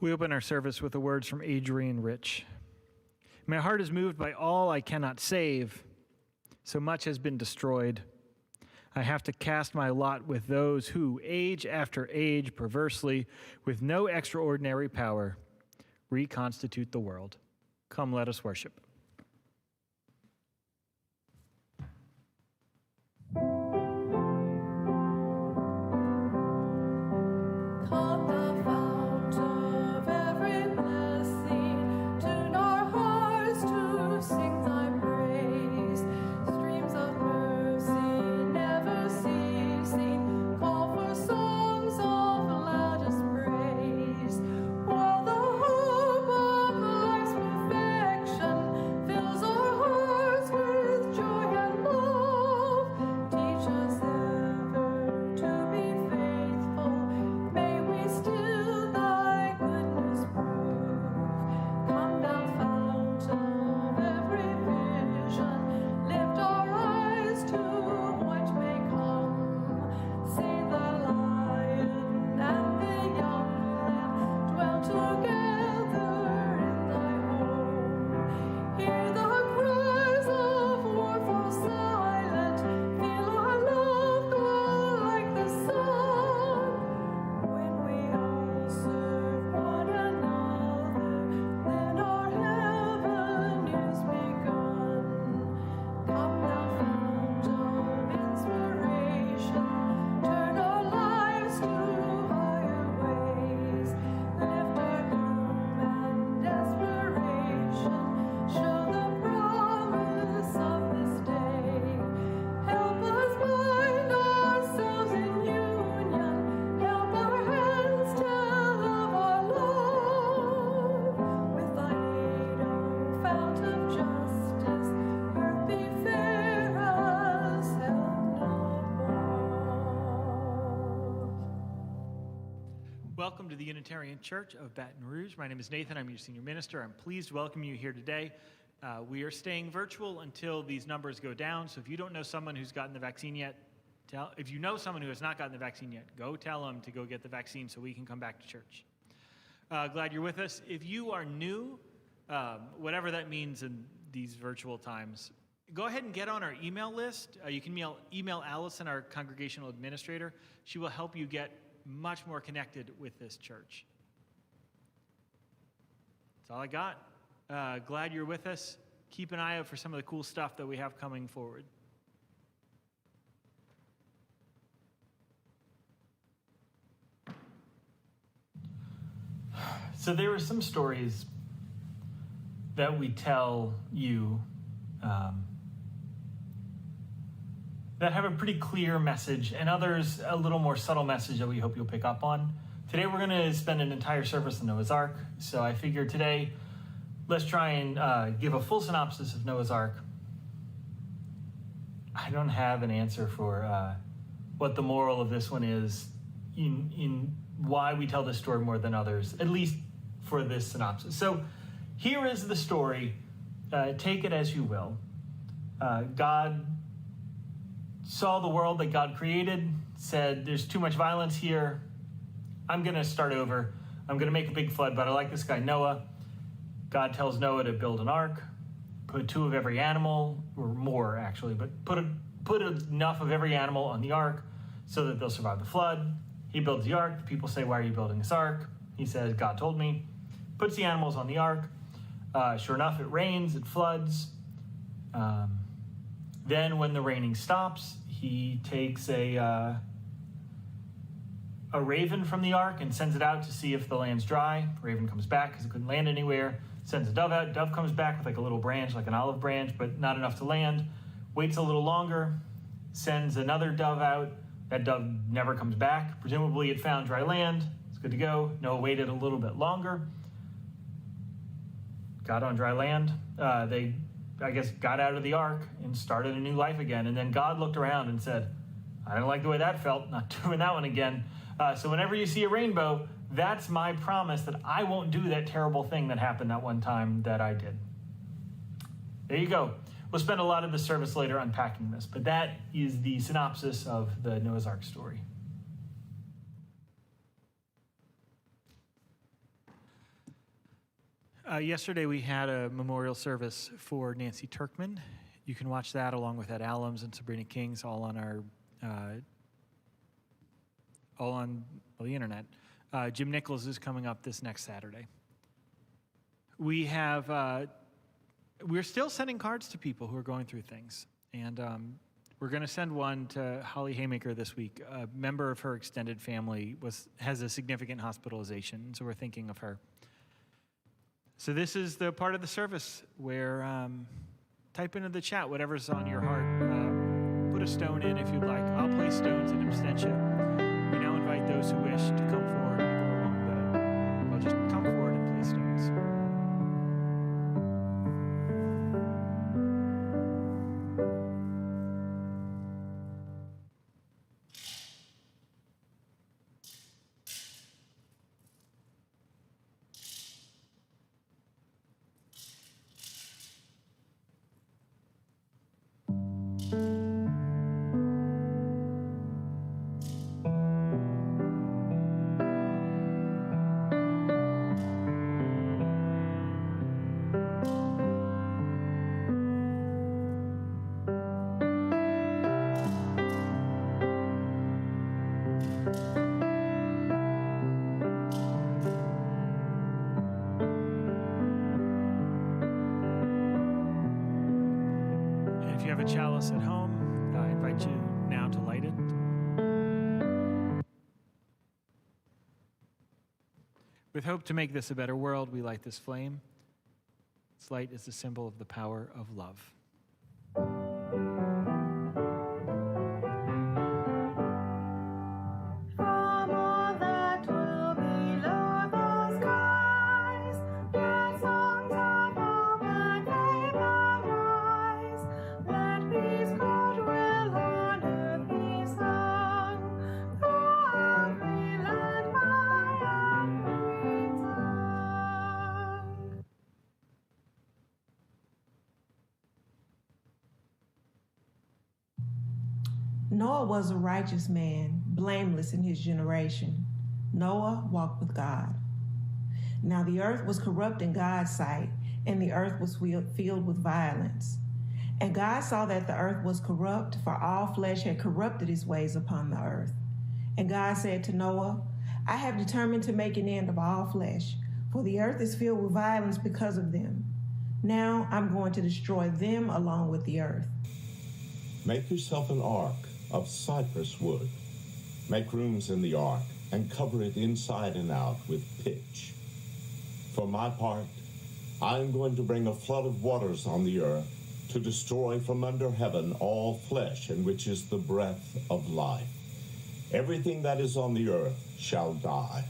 We open our service with the words from Adrian Rich. My heart is moved by all I cannot save. So much has been destroyed. I have to cast my lot with those who, age after age, perversely, with no extraordinary power, reconstitute the world. Come, let us worship. Welcome to the Unitarian Church of Baton Rouge. My name is Nathan. I'm your senior minister. I'm pleased to welcome you here today. We are staying virtual until these numbers go down. So if you don't know someone who's gotten the vaccine yet, if you know someone who has not gotten the vaccine yet, go tell them to go get the vaccine so we can come back to church. Glad you're with us. If you are new, whatever that means in these virtual times, go ahead and get on our email list. You can email Allison, our congregational administrator. She will help you get much more connected with this church. That's all I got. Glad you're with us. Keep an eye out for some of the cool stuff that we have coming forward. So there are some stories that we tell you that have a pretty clear message, and others a little more subtle message that we hope you'll pick up on. Today we're going to spend an entire service on Noah's Ark, so I figured today let's try and give a full synopsis of Noah's Ark. I don't have an answer for what the moral of this one is, in why we tell this story more than others, at least for this synopsis. So here is the story. Take it as you will. God saw the world that God created, said, there's too much violence here. I'm going to start over. I'm going to make a big flood, but I like this guy Noah. God tells Noah to build an ark, put 2 of every animal, or more actually, but put enough of every animal on the ark so that they'll survive the flood. He builds the ark. The people say, why are you building this ark? He says, God told me. Puts the animals on the ark. Sure enough, it rains, it floods. Then when the raining stops, he takes a raven from the ark and sends it out to see if the land's dry. The raven comes back because it couldn't land anywhere. Sends a dove out. Dove comes back with like a little branch, like an olive branch, but not enough to land. Waits a little longer. Sends another dove out. That dove never comes back. Presumably it found dry land. It's good to go. Noah waited a little bit longer. Got on dry land. They got out of the ark and started a new life again. And then God looked around and said, I don't like the way that felt. Not doing that one again. So whenever you see a rainbow, that's my promise that I won't do that terrible thing that happened that one time that I did. There you go. We'll spend a lot of the service later unpacking this, but that is the synopsis of the Noah's Ark story. Yesterday we had a memorial service for Nancy Turkman. You can watch that along with Ed Allums and Sabrina Kings all on our the internet. Jim Nichols is coming up this next Saturday. We have we're still sending cards to people who are going through things, and we're going to send one to Holly Haymaker this week. A member of her extended family has a significant hospitalization, so we're thinking of her. So this is the part of the service where type into the chat whatever's on your heart. Put a stone in if you'd like. I'll place stones in absentia. We now invite those who wish to come forward and go along well, just come forward and place stones. If you have a chalice at home, I invite you now to light it. With hope to make this a better world, we light this flame. Its light is the symbol of the power of love. Noah was a righteous man, blameless in his generation. Noah walked with God. Now the earth was corrupt in God's sight, and the earth was filled with violence. And God saw that the earth was corrupt, for all flesh had corrupted his ways upon the earth. And God said to Noah, I have determined to make an end of all flesh, for the earth is filled with violence because of them. Now I'm going to destroy them along with the earth. Make yourself an ark of cypress wood. Make rooms in the ark and cover it inside and out with pitch. For my part, I am going to bring a flood of waters on the earth to destroy from under heaven all flesh in which is the breath of life. Everything that is on the earth shall die.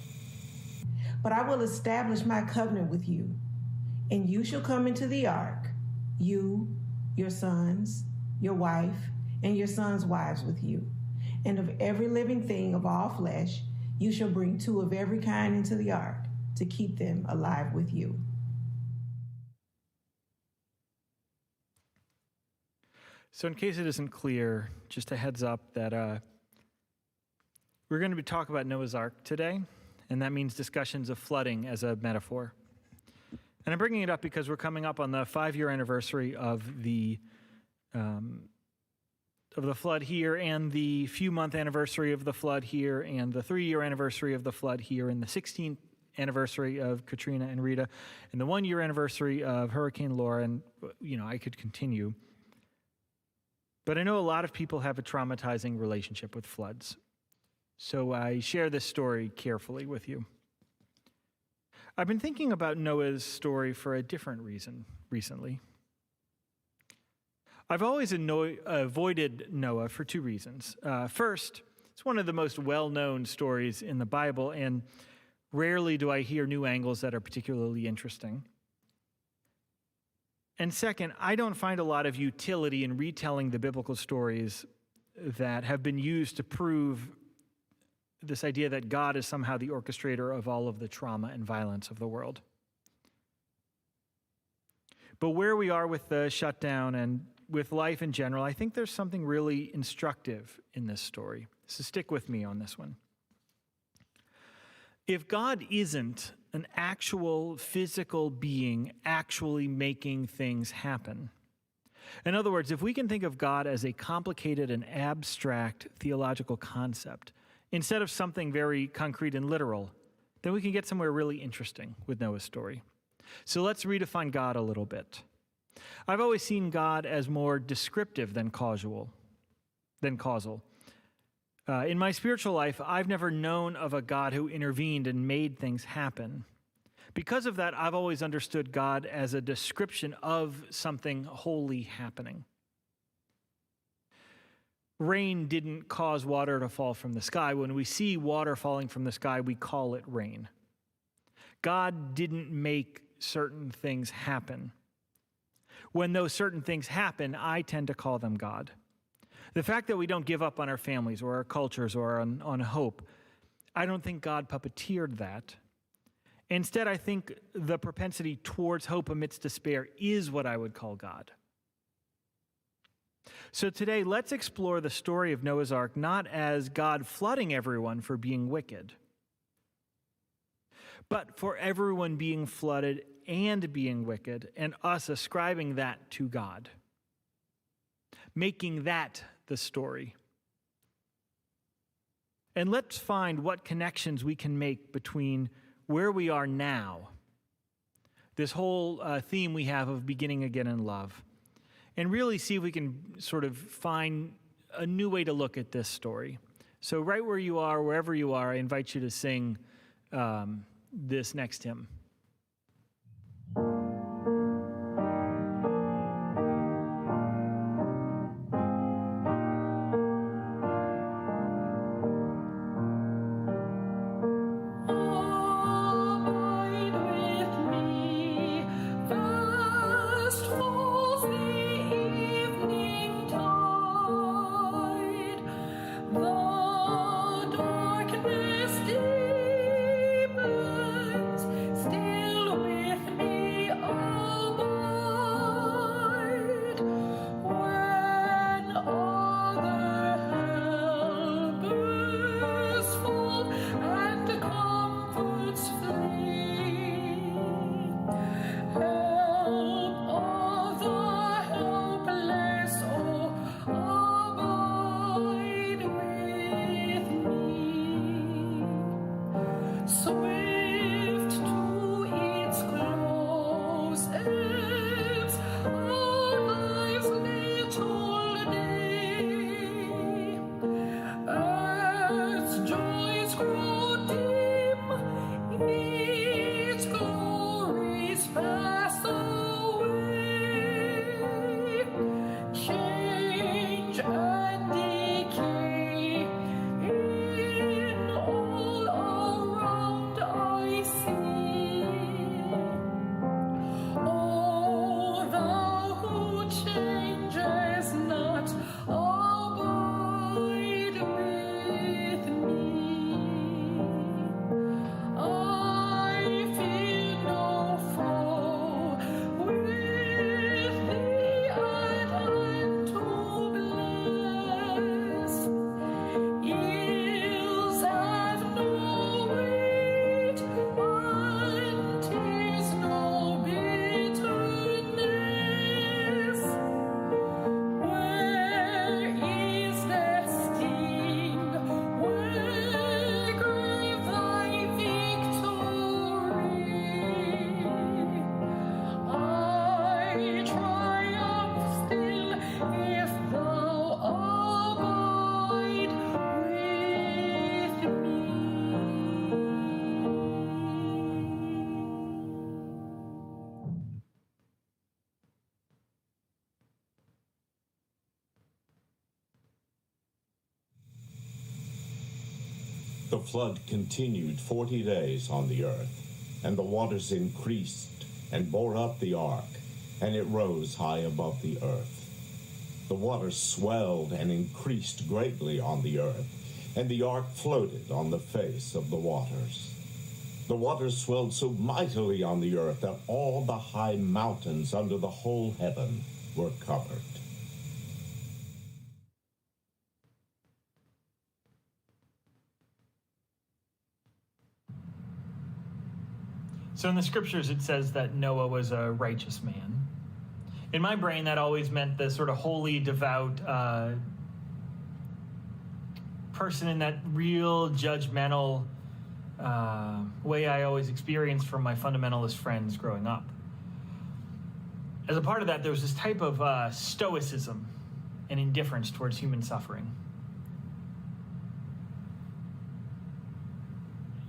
But I will establish my covenant with you, and you shall come into the ark, you, your sons, your wife, and your sons' wives with you. And of every living thing of all flesh, you shall bring 2 of every kind into the ark to keep them alive with you. So in case it isn't clear, just a heads up that we're going to be talking about Noah's Ark today, and that means discussions of flooding as a metaphor. And I'm bringing it up because we're coming up on the 5-year anniversary of the flood here, and the few-month anniversary of the flood here, and the 3-year anniversary of the flood here, and the 16th anniversary of Katrina and Rita, and the 1-year anniversary of Hurricane Laura, and I could continue. But I know a lot of people have a traumatizing relationship with floods, so I share this story carefully with you. I've been thinking about Noah's story for a different reason recently. I've always avoided Noah for 2 reasons. First, it's one of the most well-known stories in the Bible, and rarely do I hear new angles that are particularly interesting. And second, I don't find a lot of utility in retelling the biblical stories that have been used to prove this idea that God is somehow the orchestrator of all of the trauma and violence of the world. But where we are with the shutdown and with life in general, I think there's something really instructive in this story. So stick with me on this one. If God isn't an actual physical being actually making things happen, in other words, if we can think of God as a complicated and abstract theological concept instead of something very concrete and literal, then we can get somewhere really interesting with Noah's story. So let's redefine God a little bit. I've always seen God as more descriptive than causal. In my spiritual life, I've never known of a God who intervened and made things happen. Because of that, I've always understood God as a description of something holy happening. Rain didn't cause water to fall from the sky. When we see water falling from the sky, we call it rain. God didn't make certain things happen. When those certain things happen, I tend to call them God. The fact that we don't give up on our families or our cultures or on hope, I don't think God puppeteered that. Instead, I think the propensity towards hope amidst despair is what I would call God. So today, let's explore the story of Noah's Ark not as God flooding everyone for being wicked, but for everyone being flooded and being wicked, and us ascribing that to God, making that the story. And let's find what connections we can make between where we are now, this whole theme we have of beginning again in love, and really see if we can sort of find a new way to look at this story. So right where you are, wherever you are, I invite you to sing this next hymn. The flood continued 40 days on the earth, and the waters increased and bore up the ark, and it rose high above the earth. The waters swelled and increased greatly on the earth, and the ark floated on the face of the waters. The waters swelled so mightily on the earth that all the high mountains under the whole heaven were covered. So in the scriptures, it says that Noah was a righteous man. In my brain, that always meant the sort of holy, devout person in that real judgmental way I always experienced from my fundamentalist friends growing up. As a part of that, there was this type of stoicism and indifference towards human suffering.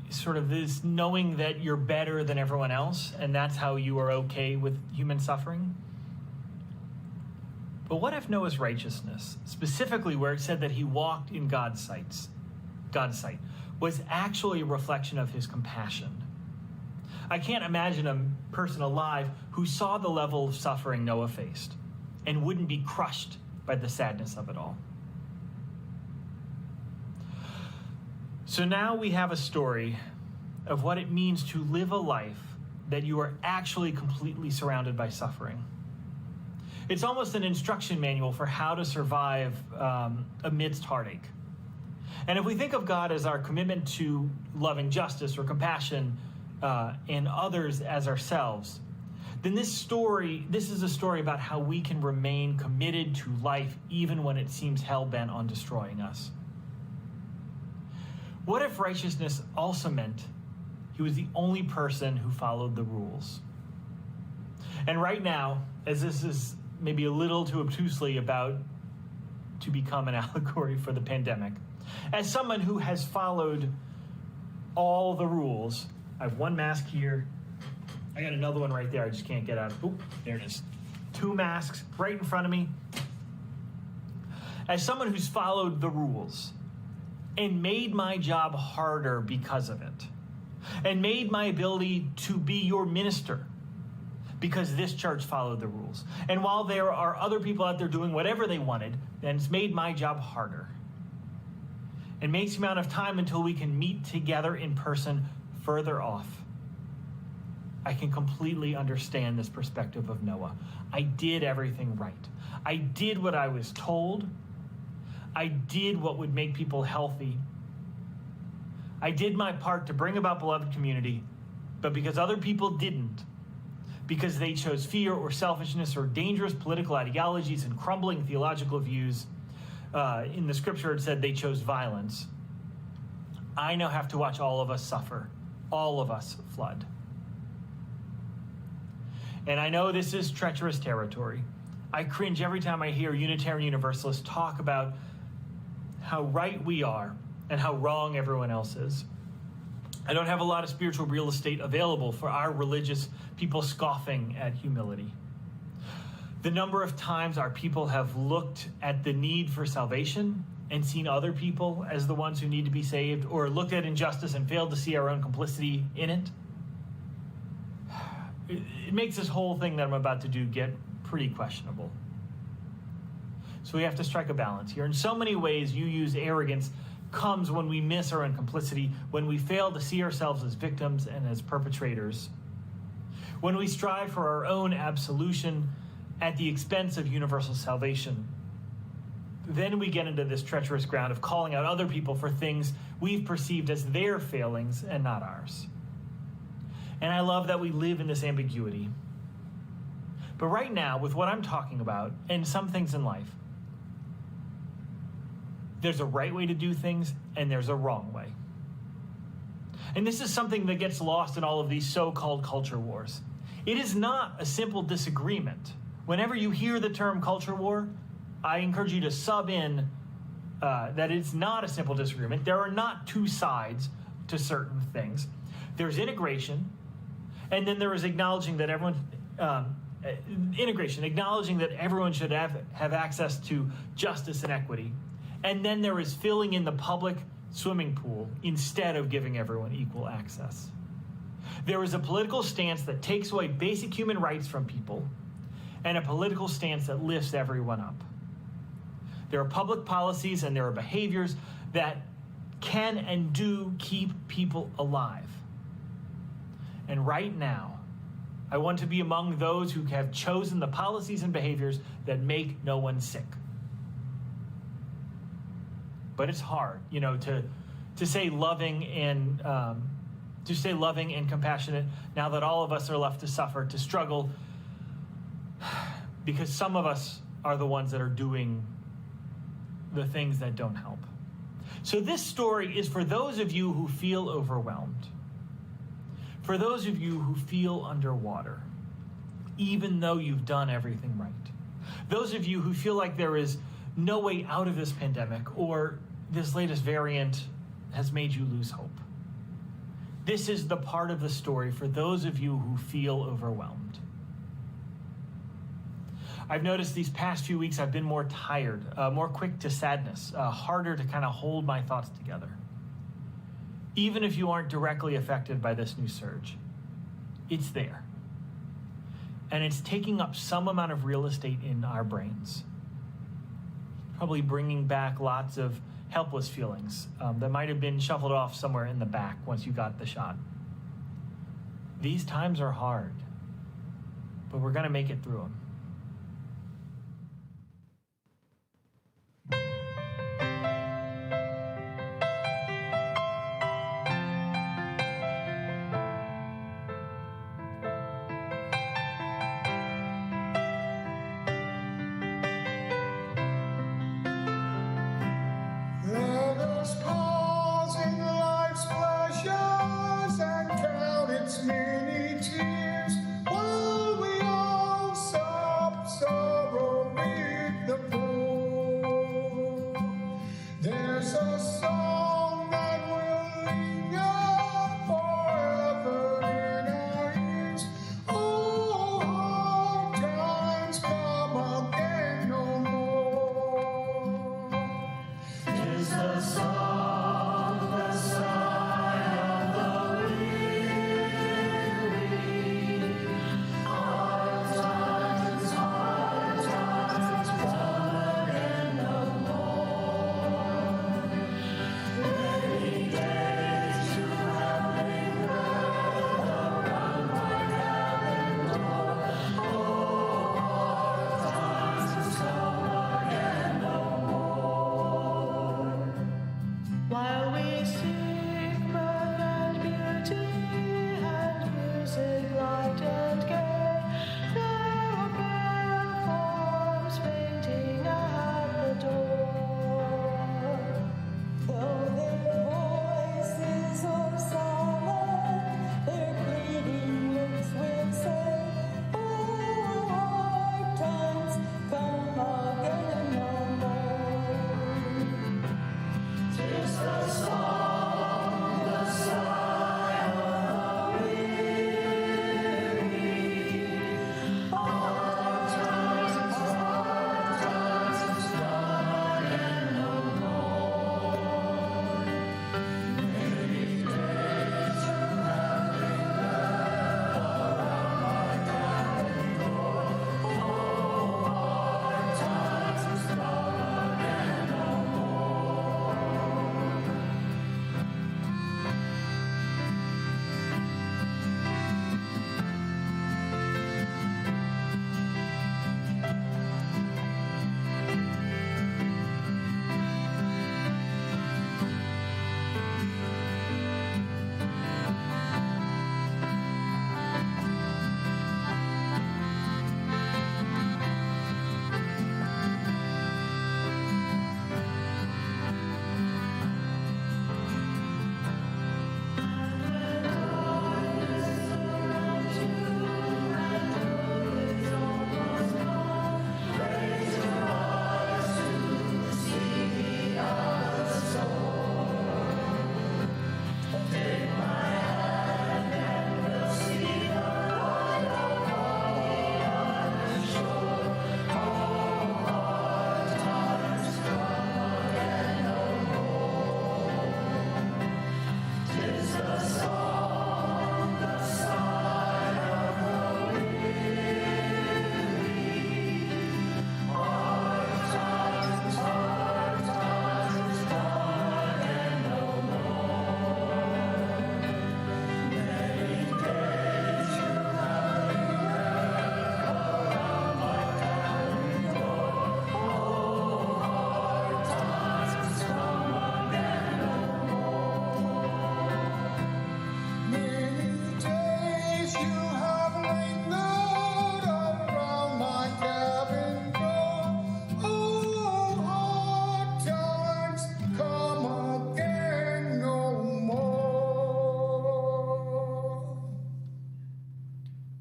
Sort of this knowing that you're better than everyone else, and that's how you are okay with human suffering. But what if Noah's righteousness, specifically where it said that he walked in God's sight, was actually a reflection of his compassion? I can't imagine a person alive who saw the level of suffering Noah faced and wouldn't be crushed by the sadness of it all. So now we have a story of what it means to live a life that you are actually completely surrounded by suffering. It's almost an instruction manual for how to survive amidst heartache. And if we think of God as our commitment to loving justice or compassion and others as ourselves, then this is a story about how we can remain committed to life even when it seems hell-bent on destroying us. What if righteousness also meant he was the only person who followed the rules? And right now, as this is maybe a little too obtusely about to become an allegory for the pandemic, as someone who has followed all the rules, I have one mask here. I got another one right there. I just can't get out. Oop, there it is. 2 masks right in front of me. As someone who's followed the rules and made my job harder because of it, and made my ability to be your minister because this church followed the rules. And while there are other people out there doing whatever they wanted, then it's made my job harder. It makes the amount of time until we can meet together in person further off. I can completely understand this perspective of Noah. I did everything right. I did what I was told. I did what would make people healthy. I did my part to bring about beloved community, but because other people didn't, because they chose fear or selfishness or dangerous political ideologies and crumbling theological views, in the scripture it said they chose violence. I now have to watch all of us suffer, all of us flood. And I know this is treacherous territory. I cringe every time I hear Unitarian Universalists talk about how right we are and how wrong everyone else is. I don't have a lot of spiritual real estate available for our religious people scoffing at humility. The number of times our people have looked at the need for salvation and seen other people as the ones who need to be saved, or looked at injustice and failed to see our own complicity in it, it makes this whole thing that I'm about to do get pretty questionable. So we have to strike a balance here. In so many ways, you use arrogance comes when we miss our own complicity, when we fail to see ourselves as victims and as perpetrators, when we strive for our own absolution at the expense of universal salvation. Then we get into this treacherous ground of calling out other people for things we've perceived as their failings and not ours. And I love that we live in this ambiguity. But right now, with what I'm talking about, and some things in life, there's a right way to do things, and there's a wrong way. And this is something that gets lost in all of these so-called culture wars. It is not a simple disagreement. Whenever you hear the term culture war, I encourage you to sub in that it's not a simple disagreement. There are not two sides to certain things. There's integration, and then there is acknowledging that everyone acknowledging that everyone should have access to justice and equity. And then there is filling in the public swimming pool instead of giving everyone equal access. There is a political stance that takes away basic human rights from people, and a political stance that lifts everyone up. There are public policies and there are behaviors that can and do keep people alive. And right now, I want to be among those who have chosen the policies and behaviors that make no one sick. But it's hard, to say loving and to stay loving and compassionate now that all of us are left to suffer, to struggle, because some of us are the ones that are doing the things that don't help. So this story is for those of you who feel overwhelmed, for those of you who feel underwater, even though you've done everything right. Those of you who feel like there is no way out of this pandemic, or this latest variant has made you lose hope. This is the part of the story for those of you who feel overwhelmed. I've noticed these past few weeks I've been more tired, more quick to sadness, harder to kind of hold my thoughts together. Even if you aren't directly affected by this new surge, it's there. And it's taking up some amount of real estate in our brains. Probably bringing back lots of helpless feelings that might have been shuffled off somewhere in the back once you got the shot. These times are hard, but we're going to make it through them. Let us pause in life's pleasures and count its many tears while we all sigh.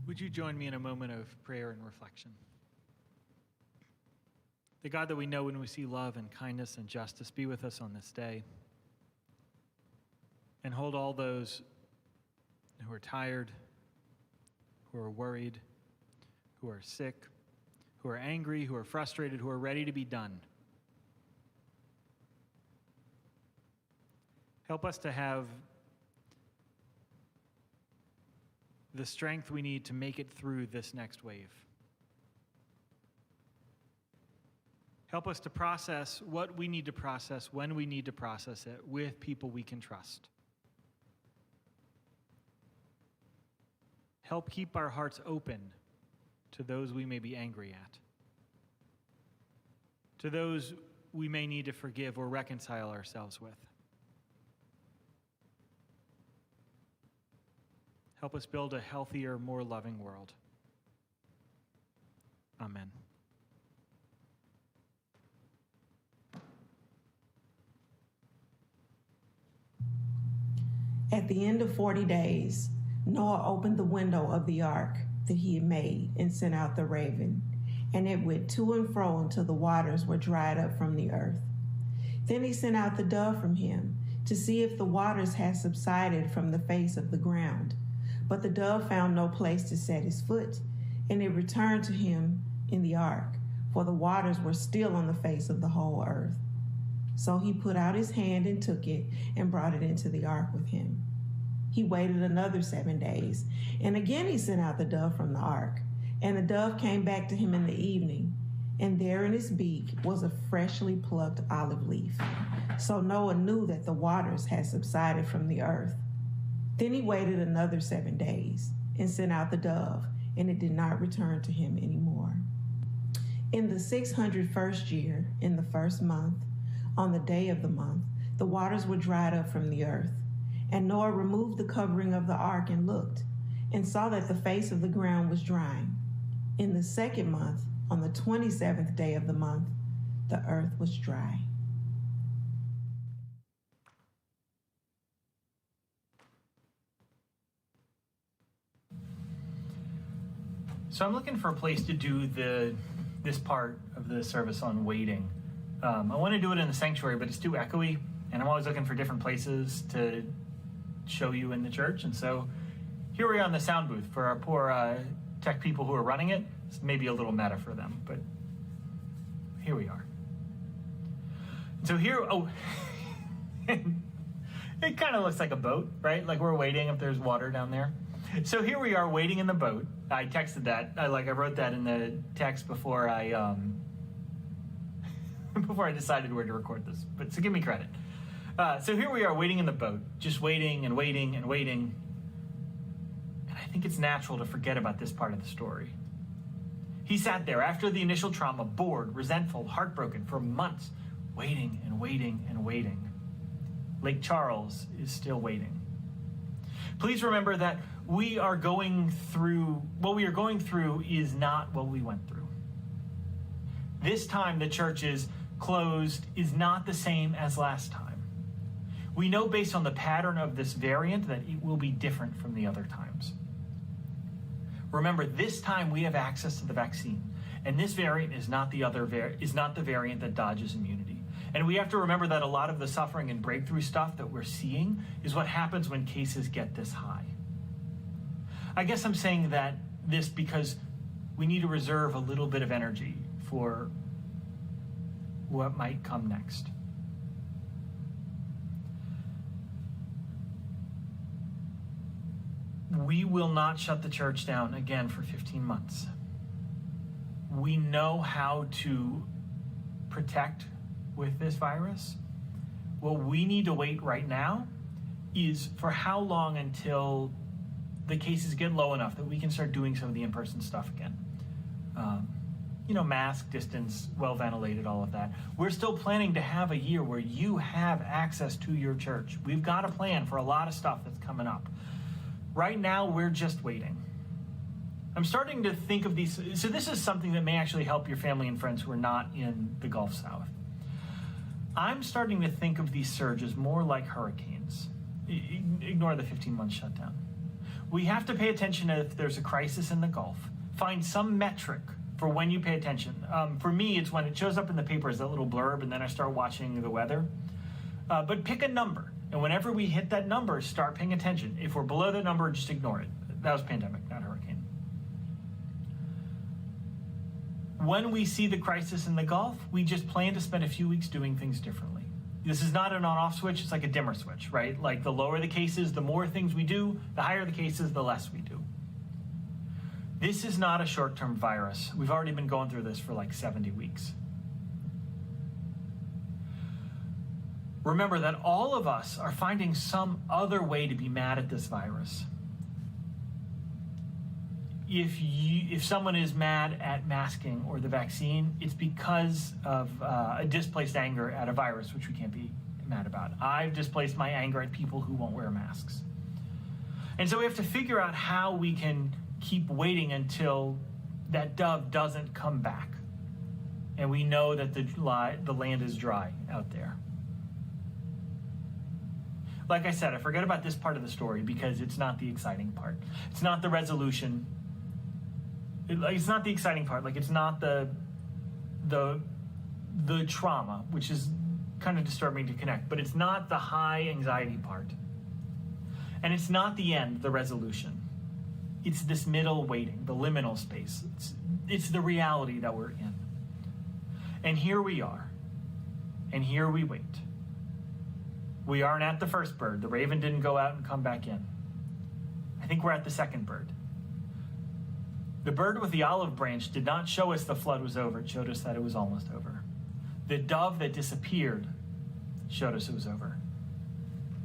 Would you join me in a moment of prayer and reflection? The God that we know when we see love and kindness and justice, be with us on this day. And hold all those who are tired, who are worried, who are sick, who are angry, who are frustrated, who are ready to be done. Help us to have the strength we need to make it through this next wave. Help us to process what we need to process when we need to process it with people we can trust. Help keep our hearts open to those we may be angry at, to those we may need to forgive or reconcile ourselves with. Help us build a healthier, more loving world. Amen. At the end of 40 days, Noah opened the window of the ark that he had made and sent out the raven, and it went to and fro until the waters were dried up from the earth. Then he sent out the dove from him to see if the waters had subsided from the face of the ground. But the dove found no place to set his foot, and it returned to him in the ark, for the waters were still on the face of the whole earth. So he put out his hand and took it and brought it into the ark with him. He waited another 7 days, and again he sent out the dove from the ark. And the dove came back to him in the evening, and there in its beak was a freshly plucked olive leaf. So Noah knew that the waters had subsided from the earth. Then he waited another 7 days and sent out the dove, and it did not return to him anymore. In the 601st year, in the first month, on the day of the month, the waters were dried up from the earth. And Noah removed the covering of the ark and looked, and saw that the face of the ground was drying. In the second month, on the 27th day of the month, the earth was dry. So I'm looking for a place to do this part of the service on waiting. I want to do it in the sanctuary, but it's too echoey, and I'm always looking for different places to show you in the church. And so here we are in the sound booth for our poor tech people who are running it. It's maybe a little meta for them, but here we are. So here, it kind of looks like a boat, right? Like we're waiting if there's water down there. So here we are waiting in the boat. I texted that. I wrote that in the text before I before I decided where to record this. But so give me credit. So here we are waiting in the boat, just waiting and waiting and waiting. And I think it's natural to forget about this part of the story. He sat there after the initial trauma, bored, resentful, heartbroken for months, waiting and waiting and waiting. Lake Charles is still waiting. Please remember that what we are going through is not what we went through. This time the church is closed is not the same as last time. We know based on the pattern of this variant that it will be different from the other times. Remember, this time we have access to the vaccine, and this variant is not the variant that dodges immunity. And we have to remember that a lot of the suffering and breakthrough stuff that we're seeing is what happens when cases get this high. I guess I'm saying that this because we need to reserve a little bit of energy for what might come next. We will not shut the church down again for 15 months. We know how to protect with this virus. What we need to wait right now is for how long until the cases get low enough that we can start doing some of the in-person stuff again. Mask, distance, well-ventilated, all of that. We're still planning to have a year where you have access to your church. We've got a plan for a lot of stuff that's coming up. Right now, we're just waiting. I'm starting to think of these. So this is something that may actually help your family and friends who are not in the Gulf South. I'm starting to think of these surges more like hurricanes. Ignore the 15-month shutdown. We have to pay attention if there's a crisis in the Gulf. Find some metric for when you pay attention. For me, it's when it shows up in the paper as that little blurb, and then I start watching the weather. But pick a number, and whenever we hit that number, start paying attention. If we're below the number, just ignore it. That was pandemic, not hurricane. When we see the crisis in the Gulf, we just plan to spend a few weeks doing things differently. This is not an on-off switch, it's like a dimmer switch, right? Like the lower the cases, the more things we do, the higher the cases, the less we do. This is not a short-term virus. We've already been going through this for like 70 weeks. Remember that all of us are finding some other way to be mad at this virus. If someone is mad at masking or the vaccine, it's because of a displaced anger at a virus, which we can't be mad about. I've displaced my anger at people who won't wear masks. And so we have to figure out how we can keep waiting until that dove doesn't come back. And we know that the land is dry out there. Like I said, I forget about this part of the story because it's not the exciting part. It's not the resolution. It's not the exciting part. Like, it's not the trauma, which is kind of disturbing to connect, but it's not the high anxiety part. And it's not the end, the resolution. It's this middle waiting, the liminal space. It's the reality that we're in. And here we are. And here we wait. We aren't at the first bird. The raven didn't go out and come back in. I think we're at the second bird. The bird with the olive branch did not show us the flood was over. It showed us that it was almost over. The dove that disappeared showed us it was over.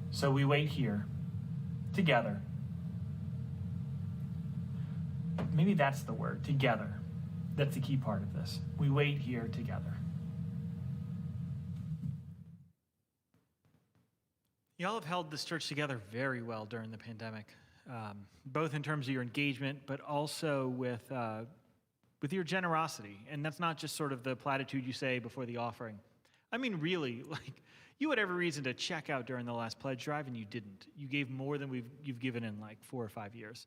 So we wait here, together. Maybe that's the word, together. That's the key part of this. We wait here together. Y'all have held this church together very well during the pandemic, both in terms of your engagement, but also with your generosity. And that's not just sort of the platitude you say before the offering. I mean, really, like, you had every reason to check out during the last pledge drive, and you didn't. You gave more than you've given in like 4 or 5 years.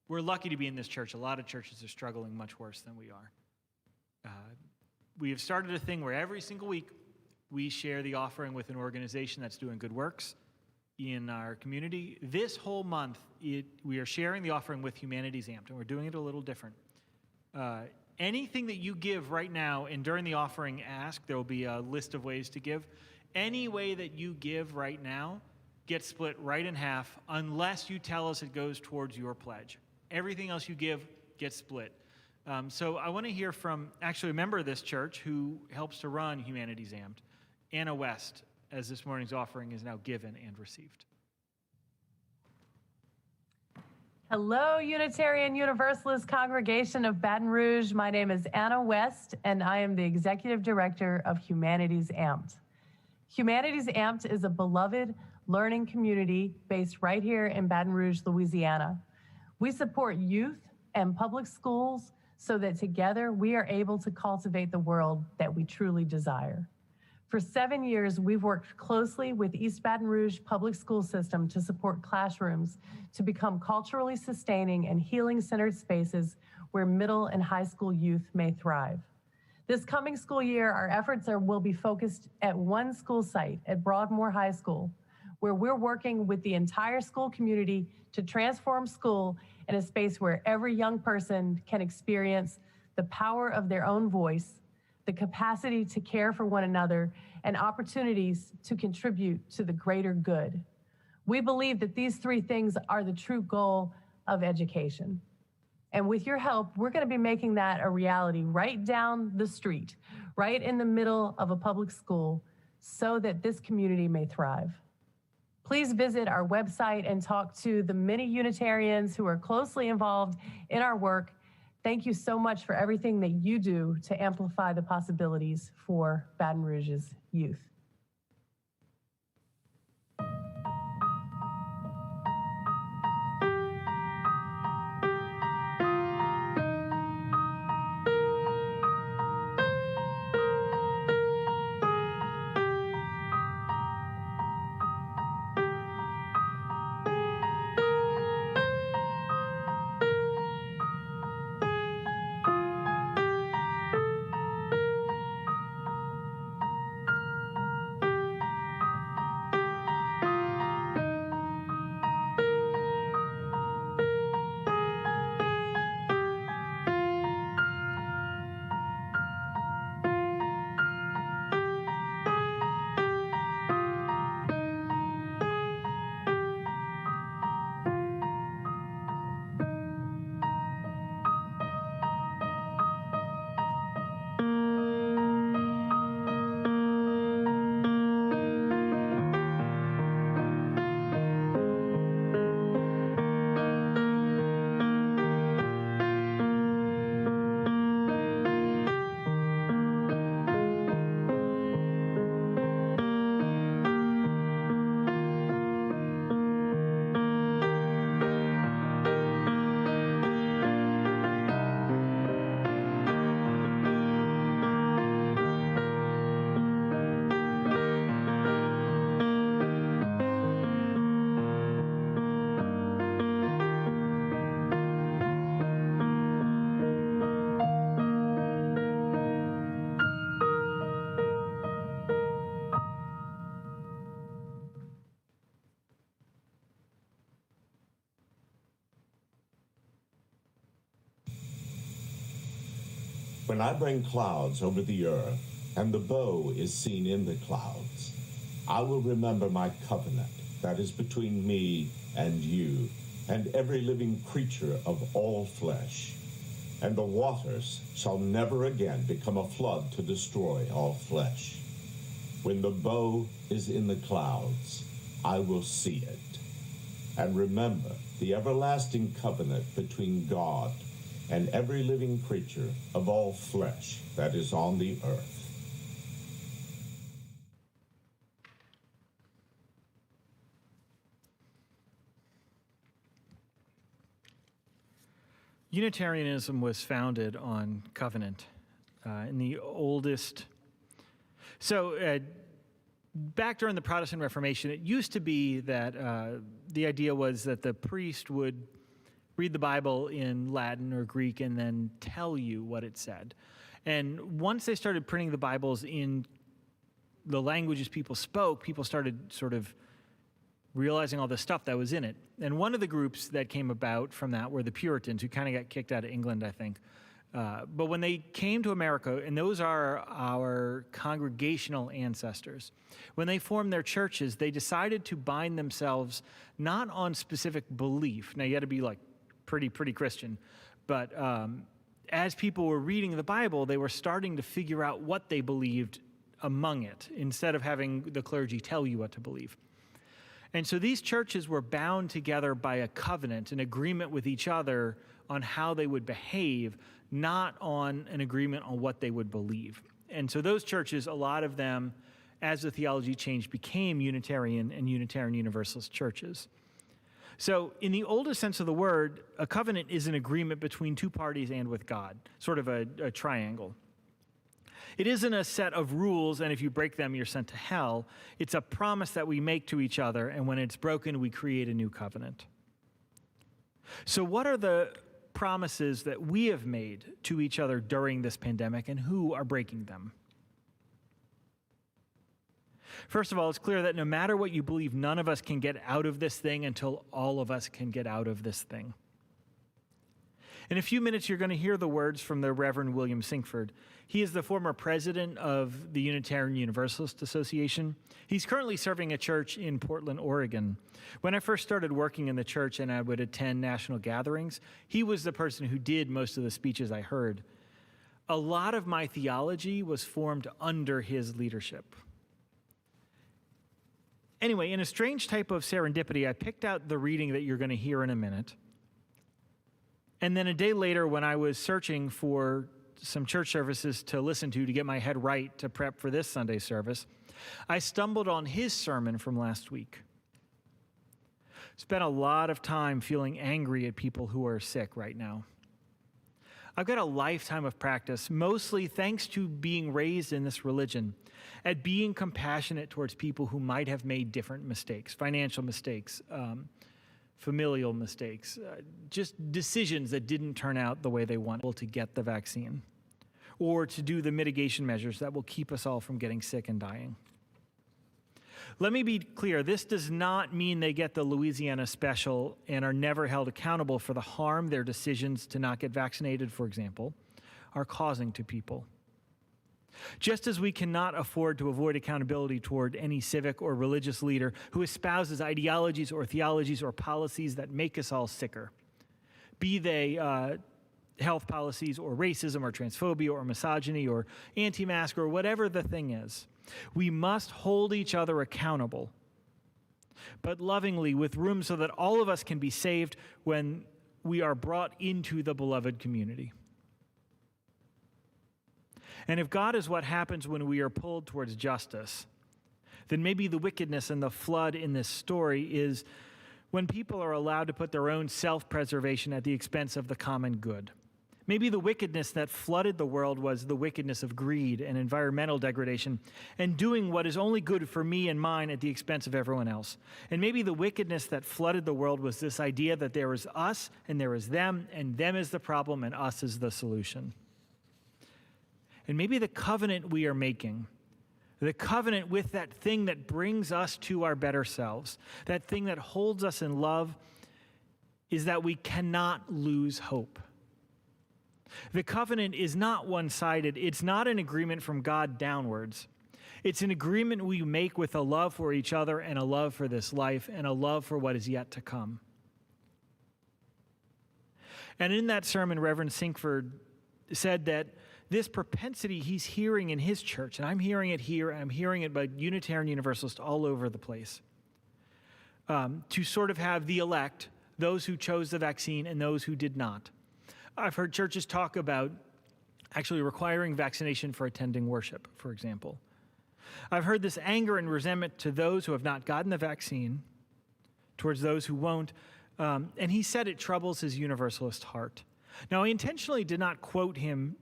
We're lucky to be in this church. A lot of churches are struggling much worse than we are. We have started a thing where every single week we share the offering with an organization that's doing good works in our community. This whole month, we are sharing the offering with Humanities Amped, and we're doing it a little different. Anything that you give right now, and during the offering ask, there will be a list of ways to give. Any way that you give right now gets split right in half unless you tell us it goes towards your pledge. Everything else you give gets split. So I want to hear from actually a member of this church who helps to run Humanities Amped, Anna West, as this morning's offering is now given and received. Hello, Unitarian Universalist Congregation of Baton Rouge. My name is Anna West, and I am the Executive Director of Humanities Amped. Humanities Amped is a beloved learning community based right here in Baton Rouge, Louisiana. We support youth and public schools so that together we are able to cultivate the world that we truly desire. For 7 years, we've worked closely with East Baton Rouge Public School System to support classrooms to become culturally sustaining and healing-centered spaces where middle and high school youth may thrive. This coming school year, our efforts will be focused at one school site at Broadmoor High School, where we're working with the entire school community to transform school in a space where every young person can experience the power of their own voice, the capacity to care for one another, and opportunities to contribute to the greater good. We believe that these 3 things are the true goal of education. And with your help, we're going to be making that a reality right down the street, right in the middle of a public school, so that this community may thrive. Please visit our website and talk to the many Unitarians who are closely involved in our work. Thank you so much for everything that you do to amplify the possibilities for Baton Rouge's youth. When I bring clouds over the earth, and the bow is seen in the clouds, I will remember my covenant that is between me and you, and every living creature of all flesh. And the waters shall never again become a flood to destroy all flesh. When the bow is in the clouds, I will see it, and remember the everlasting covenant between God and every living creature of all flesh that is on the earth. Unitarianism was founded on covenant in the oldest. So back during the Protestant Reformation, it used to be that the idea was that the priest would read the Bible in Latin or Greek and then tell you what it said. And once they started printing the Bibles in the languages people spoke, people started sort of realizing all the stuff that was in it. And one of the groups that came about from that were the Puritans, who kind of got kicked out of England, I think. But when they came to America, and those are our congregational ancestors, when they formed their churches, they decided to bind themselves not on specific belief. Now, you got to be like pretty Christian. But as people were reading the Bible, they were starting to figure out what they believed among it, instead of having the clergy tell you what to believe. And so these churches were bound together by a covenant, an agreement with each other on how they would behave, not on an agreement on what they would believe. And so those churches, a lot of them, as the theology changed, became Unitarian and Unitarian Universalist churches. So in the oldest sense of the word, a covenant is an agreement between two parties and with God, sort of a triangle. It isn't a set of rules, and if you break them, you're sent to hell. It's a promise that we make to each other, and when it's broken, we create a new covenant. So what are the promises that we have made to each other during this pandemic, and who are breaking them? First of all, it's clear that no matter what you believe, none of us can get out of this thing until all of us can get out of this thing. In a few minutes, you're going to hear the words from the Reverend William Sinkford. He is the former president of the Unitarian Universalist Association. He's currently serving a church in Portland, Oregon. When I first started working in the church and I would attend national gatherings, he was the person who did most of the speeches I heard. A lot of my theology was formed under his leadership. Anyway, in a strange type of serendipity, I picked out the reading that you're going to hear in a minute. And then a day later, when I was searching for some church services to listen to get my head right to prep for this Sunday service, I stumbled on his sermon from last week. Spent a lot of time feeling angry at people who are sick right now. I've got a lifetime of practice, mostly thanks to being raised in this religion, at being compassionate towards people who might have made different mistakes, financial mistakes, familial mistakes, just decisions that didn't turn out the way they wanted to get the vaccine, or to do the mitigation measures that will keep us all from getting sick and dying. Let me be clear, this does not mean they get the Louisiana special and are never held accountable for the harm their decisions to not get vaccinated, for example, are causing to people. Just as we cannot afford to avoid accountability toward any civic or religious leader who espouses ideologies or theologies or policies that make us all sicker, be they health policies or racism or transphobia or misogyny or anti-mask or whatever the thing is, we must hold each other accountable, but lovingly, with room so that all of us can be saved when we are brought into the beloved community. And if God is what happens when we are pulled towards justice, then maybe the wickedness and the flood in this story is when people are allowed to put their own self-preservation at the expense of the common good. Maybe the wickedness that flooded the world was the wickedness of greed and environmental degradation and doing what is only good for me and mine at the expense of everyone else. And maybe the wickedness that flooded the world was this idea that there is us and there is them, and them is the problem and us is the solution. And maybe the covenant we are making, the covenant with that thing that brings us to our better selves, that thing that holds us in love, is that we cannot lose hope. The covenant is not one-sided. It's not an agreement from God downwards. It's an agreement we make with a love for each other and a love for this life and a love for what is yet to come. And in that sermon, Reverend Sinkford said that this propensity he's hearing in his church, and I'm hearing it here, and I'm hearing it by Unitarian Universalists all over the place, to sort of have the elect, those who chose the vaccine and those who did not. I've heard churches talk about actually requiring vaccination for attending worship, for example. I've heard this anger and resentment to those who have not gotten the vaccine towards those who won't, and he said it troubles his Universalist heart. Now, I intentionally did not quote him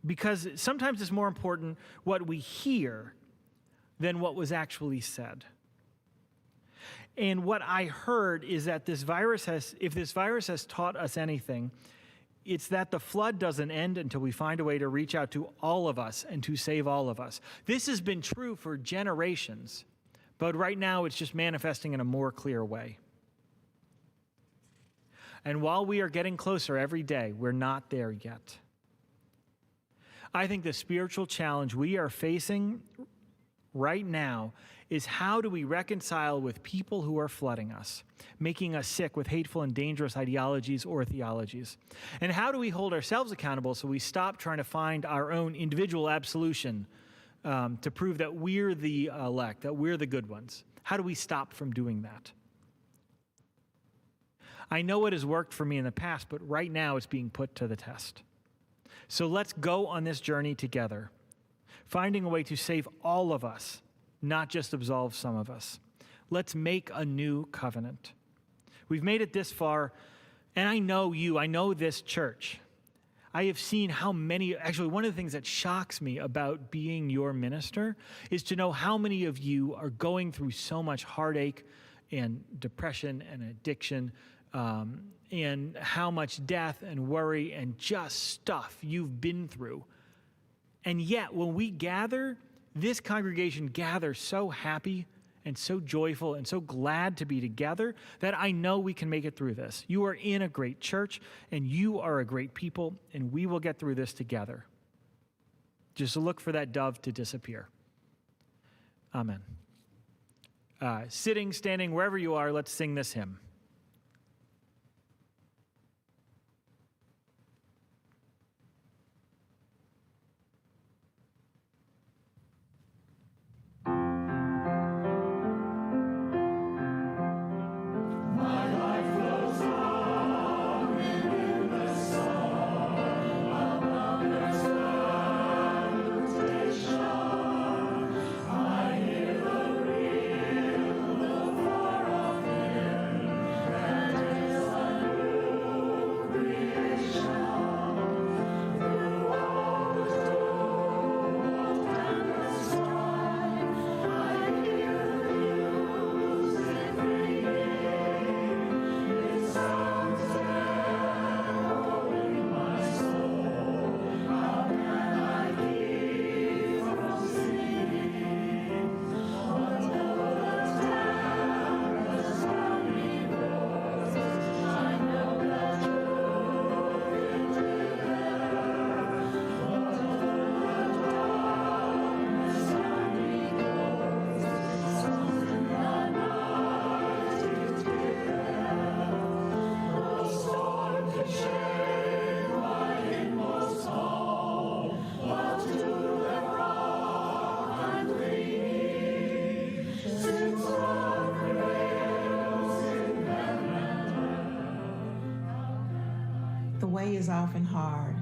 because sometimes it's more important what we hear than what was actually said. And what I heard is that if this virus has taught us anything, it's that the flood doesn't end until we find a way to reach out to all of us and to save all of us. This has been true for generations, but right now it's just manifesting in a more clear way. And while we are getting closer every day, we're not there yet. I think the spiritual challenge we are facing right now is how do we reconcile with people who are flooding us, making us sick with hateful and dangerous ideologies or theologies? And how do we hold ourselves accountable so we stop trying to find our own individual absolution to prove that we're the elect, that we're the good ones? How do we stop from doing that? I know it has worked for me in the past, but right now it's being put to the test. So let's go on this journey together, finding a way to save all of us, not just absolve some of us. Let's make a new covenant. We've made it this far, and I know this church. I have seen how many, actually one of the things that shocks me about being your minister is to know how many of you are going through so much heartache and depression and addiction, and how much death and worry and just stuff you've been through. And yet, when we gather, this congregation gathers so happy and so joyful and so glad to be together that I know we can make it through this. You are in a great church, and you are a great people, and we will get through this together. Just look for that dove to disappear. Amen. Sitting, standing, wherever you are, let's sing this hymn. The way is often hard.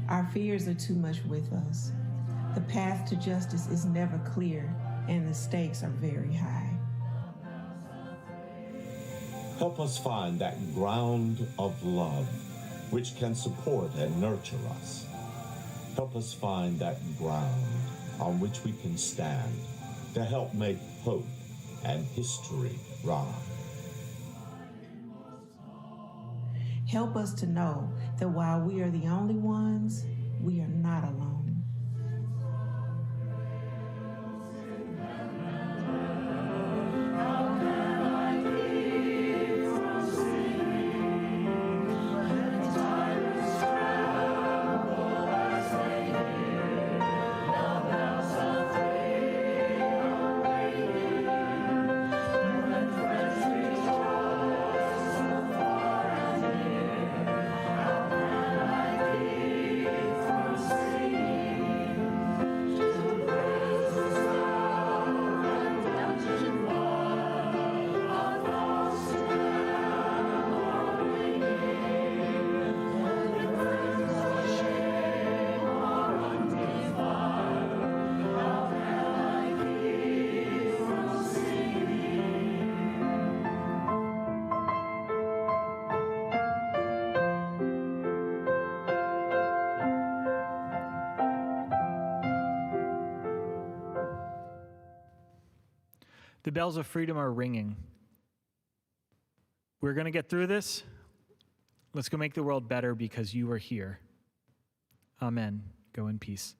Our fears are too much with us. The path to justice is never clear, and the stakes are very high. Help us find that ground of love which can support and nurture us. Help us find that ground on which we can stand to help make hope and history rise. Help us to know that while we are the only ones, we are not alone. The bells of freedom are ringing. We're going to get through this. Let's go make the world better because you are here. Amen. Go in peace.